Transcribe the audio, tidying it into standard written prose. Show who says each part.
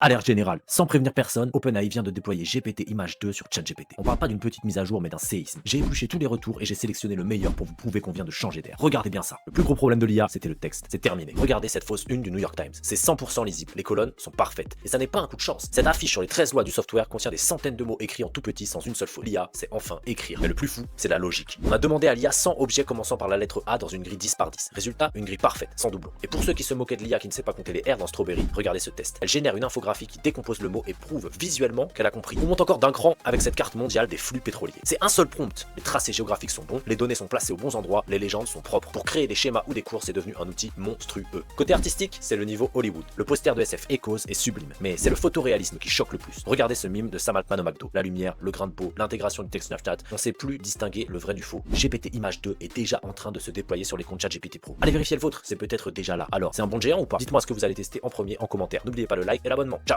Speaker 1: Alerte générale. Sans prévenir personne, OpenAI vient de déployer GPT Image 2 sur ChatGPT. On parle pas d'une petite mise à jour, mais d'un séisme. J'ai épluché tous les retours et j'ai sélectionné le meilleur pour vous prouver qu'on vient de changer d'air. Regardez bien ça. Le plus gros problème de l'IA, c'était le texte. C'est terminé. Regardez cette fausse une du New York Times. C'est 100% lisible. Les colonnes sont parfaites. Et ça n'est pas un coup de chance. Cette affiche sur les 13 lois du software contient des centaines de mots écrits en tout petit sans une seule faute. L'IA, c'est enfin écrire. Mais le plus fou, c'est la logique. On a demandé à l'IA 100 objets commençant par la lettre A dans une grille 10 par 10. Résultat, une grille parfaite, sans doublon. Et pour ceux qui se moquaient de l'IA qui ne sait pas compter les R dans Strawberry, regardez ce test. Elle génère une infographie qui décompose le mot et prouve visuellement qu'elle a compris. On monte encore d'un cran avec cette carte mondiale des flux pétroliers. C'est un seul prompt. Les tracés géographiques sont bons, les données sont placées aux bons endroits, les légendes sont propres. Pour créer des schémas ou des cours, c'est devenu un outil monstrueux. Côté artistique, c'est le niveau Hollywood. Le poster de SF Echoes est sublime, mais c'est le photoréalisme qui choque le plus. Regardez ce mime de Sam Altman au McDo. La lumière, le grain de peau, l'intégration du texte Snapchat, on sait plus distinguer le vrai du faux. GPT Image 2 est déjà en train de se déployer sur les comptes ChatGPT Pro. Allez vérifier le vôtre, c'est peut-être déjà là. Alors, c'est un bon géant ou pas? Dites-moi ce que vous allez tester en premier en commentaire. N'oubliez pas le like et l'abonnement.